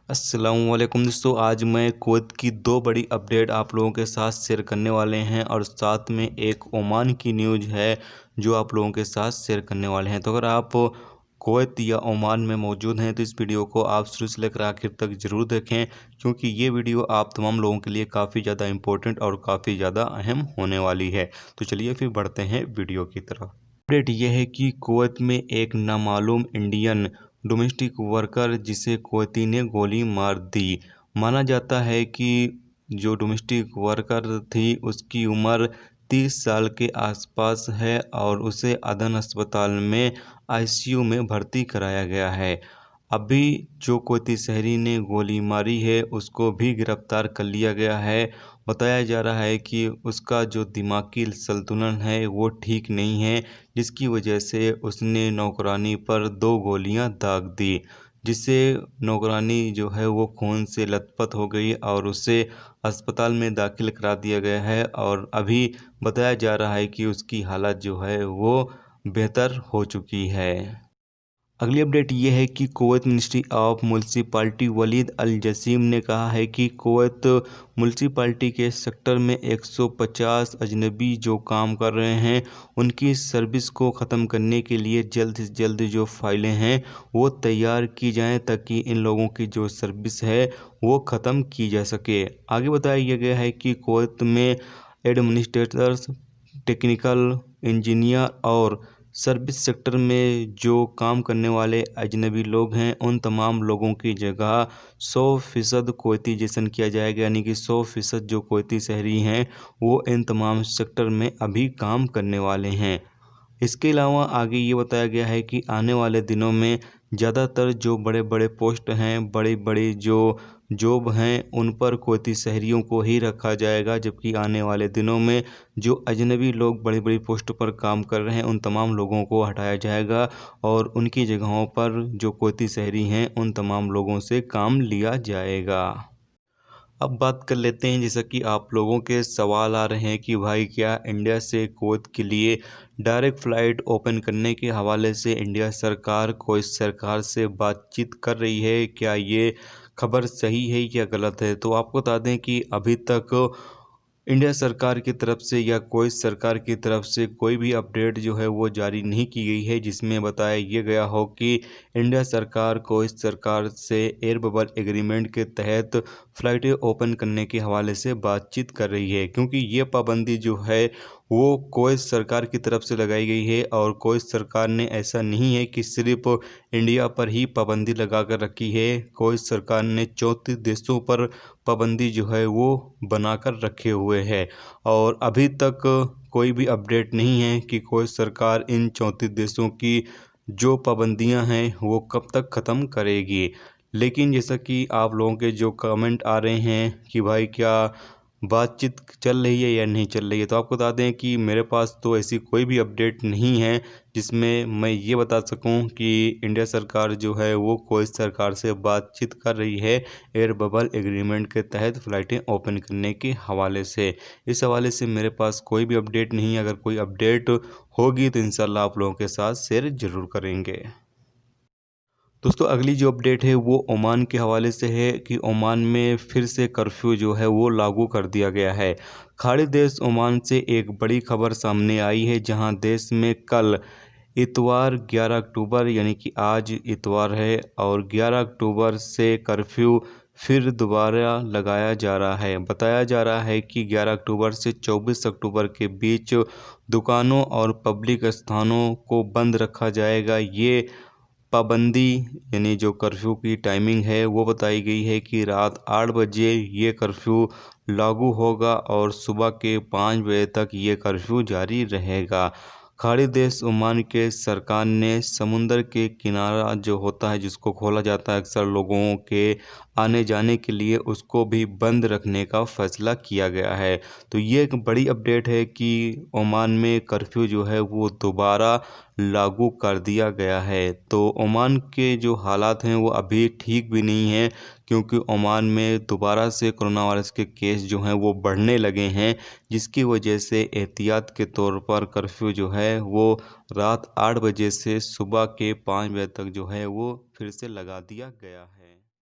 अस्सलामुअलैकुम दोस्तों, आज मैं कुवैत की दो बड़ी अपडेट आप लोगों के साथ शेयर करने वाले हैं और साथ में एक ओमान की न्यूज़ है जो आप लोगों के साथ शेयर करने वाले हैं। तो अगर आप कुवैत या ओमान में मौजूद हैं तो इस वीडियो को आप शुरू से लेकर आखिर तक ज़रूर देखें, क्योंकि ये वीडियो आप तमाम लोगों के लिए काफ़ी ज़्यादा इम्पोर्टेंट और काफ़ी ज़्यादा अहम होने वाली है। तो चलिए फिर बढ़ते हैं वीडियो की तरफ। अपडेट यह है कि कुवैत में एक नामालूम इंडियन डोमेस्टिक वर्कर जिसे कुवैती ने गोली मार दी। माना जाता है कि जो डोमेस्टिक वर्कर थी उसकी उम्र 30 साल के आसपास है और उसे अदन अस्पताल में आईसीयू में भर्ती कराया गया है। अभी जो कुवैती शहरी ने गोली मारी है उसको भी गिरफ्तार कर लिया गया है। बताया जा रहा है कि उसका जो दिमागी संतुलन है वो ठीक नहीं है, जिसकी वजह से उसने नौकरानी पर 2 गोलियां दाग दी, जिससे नौकरानी जो है वो खून से लथपथ हो गई और उसे अस्पताल में दाखिल करा दिया गया है और अभी बताया जा रहा है कि उसकी हालत जो है वो बेहतर हो चुकी है। अगली अपडेट ये है कि Kuwait ministry of municipality Waleed Al Jasim ने कहा है कि कुवैत म्यूनसिपैलिटी के सेक्टर में 150 अजनबी जो काम कर रहे हैं उनकी सर्विस को ख़त्म करने के लिए जल्द से जल्द जो फाइलें हैं वो तैयार की जाएं ताकि इन लोगों की जो सर्विस है वो ख़त्म की जा सके। आगे बताया गया है कि कुवैत में एडमिनिस्ट्रेटर्स, टेक्निकल इंजीनियर और सर्विस सेक्टर में जो काम करने वाले अजनबी लोग हैं उन तमाम लोगों की जगह 100% कुवैतीजेशन किया जाएगा, यानी कि 100% जो कुवैती शहरी हैं वो इन तमाम सेक्टर में अभी काम करने वाले हैं। इसके अलावा आगे ये बताया गया है कि आने वाले दिनों में ज़्यादातर जो बड़े बड़े पोस्ट हैं, बड़ी बड़ी जो जॉब हैं उन पर कुवैती शहरियों को ही रखा जाएगा, जबकि आने वाले दिनों में जो अजनबी लोग बड़ी बड़ी पोस्ट पर काम कर रहे हैं उन तमाम लोगों को हटाया जाएगा और उनकी जगहों पर जो कुवैती शहरी हैं उन तमाम लोगों से काम लिया जाएगा। अब बात कर लेते हैं, जैसा कि आप लोगों के सवाल आ रहे हैं कि भाई क्या इंडिया से कुवैत के लिए डायरेक्ट फ़्लाइट ओपन करने के हवाले से इंडिया सरकार को इस सरकार से बातचीत कर रही है, क्या ये खबर सही है या गलत है? तो आपको बता दें कि अभी तक इंडिया सरकार की तरफ से या कोई सरकार की तरफ से कोई भी अपडेट जो है वो जारी नहीं की गई है जिसमें बताया ये गया हो कि इंडिया सरकार को इस सरकार से एयर बबल एग्रीमेंट के तहत फ़्लाइटें ओपन करने के हवाले से बातचीत कर रही है, क्योंकि ये पाबंदी जो है वो कोई सरकार की तरफ से लगाई गई है और कोई सरकार ने ऐसा नहीं है कि सिर्फ इंडिया पर ही पाबंदी लगा कर रखी है। कोई सरकार ने 34 देशों पर पाबंदी जो है वो बनाकर रखे हुए हैं और अभी तक कोई भी अपडेट नहीं है कि कोई सरकार इन 34 देशों की जो पाबंदियां हैं वो कब तक ख़त्म करेगी। लेकिन जैसा कि आप लोगों के जो कमेंट आ रहे हैं कि भाई क्या बातचीत चल रही है या नहीं चल रही है, तो आपको बता दें कि मेरे पास तो ऐसी कोई भी अपडेट नहीं है जिसमें मैं ये बता सकूं कि इंडिया सरकार जो है वो कोई सरकार से बातचीत कर रही है एयर बबल एग्रीमेंट के तहत फ़्लाइटें ओपन करने के हवाले से। इस हवाले से मेरे पास कोई भी अपडेट नहीं है। अगर कोई अपडेट होगी तो इंशाल्लाह आप लोगों के साथ शेयर ज़रूर करेंगे। दोस्तों अगली जो अपडेट है वो ओमान के हवाले से है कि ओमान में फिर से कर्फ्यू जो है वो लागू कर दिया गया है। खाड़ी देश ओमान से एक बड़ी खबर सामने आई है, जहां देश में कल इतवार 11 अक्टूबर यानी कि आज इतवार है और 11 अक्टूबर से कर्फ्यू फिर दोबारा लगाया जा रहा है। बताया जा रहा है कि 11 अक्टूबर से 24 अक्टूबर के बीच दुकानों और पब्लिक स्थानों को बंद रखा जाएगा। ये पाबंदी यानी जो कर्फ्यू की टाइमिंग है वो बताई गई है कि रात 8 बजे ये कर्फ्यू लागू होगा और सुबह के 5 बजे तक ये कर्फ्यू जारी रहेगा। खाड़ी देश ओमान के सरकार ने समुंदर के किनारा जो होता है जिसको खोला जाता है अक्सर लोगों के आने जाने के लिए, उसको भी बंद रखने का फ़ैसला किया गया है। तो ये एक बड़ी अपडेट है कि ओमान में कर्फ्यू जो है वो दोबारा लागू कर दिया गया है। तो ओमान के जो हालात हैं वो अभी ठीक भी नहीं हैं, क्योंकि ओमान में दोबारा से कोरोना वायरस के केस जो हैं वो बढ़ने लगे हैं, जिसकी वजह से एहतियात के तौर पर कर्फ्यू जो है वो रात 8 बजे से सुबह के 5 बजे तक जो है वो फिर से लगा दिया गया है।